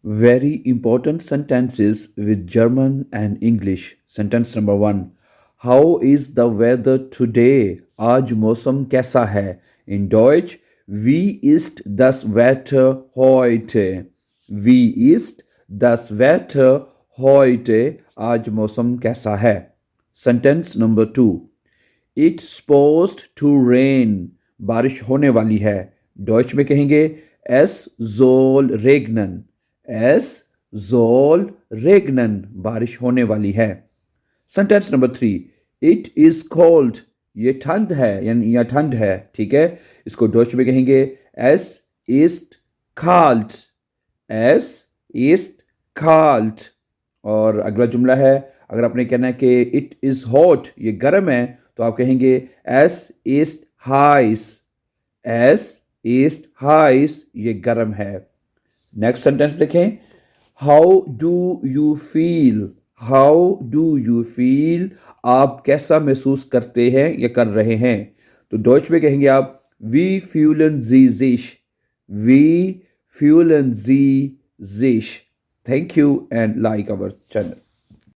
Very important sentences with German and English. Sentence number one. How is the weather today? आज मौसम कैसा है? In Deutsch, wie ist das Wetter heute? Wie ist das Wetter heute? आज मौसम कैसा है? Sentence number two. It's supposed to rain. बारिश होने वाली है. डॉइच में कहेंगे es soll regnen. Es soll regnen. बारिश होने वाली है. Sentence number three. It is cold. ये ठंड है यानी यह ठंड है. ठीक है. इसको डॉइच में कहेंगे es ist kalt. Es ist kalt. और अगला जुमला है, अगर आपने कहना है कि इट इज हॉट, ये गर्म है, तो आप कहेंगे एस इस्ट हाइस. एस इस्ट हाइस, ये गर्म है. नेक्स्ट सेंटेंस देखें. How do you feel. How do you feel, आप कैसा महसूस करते हैं या कर रहे हैं. तो डॉइच में कहेंगे आप वी fühlen Sie sich. वी fühlen Sie sich. Thank you and like our channel.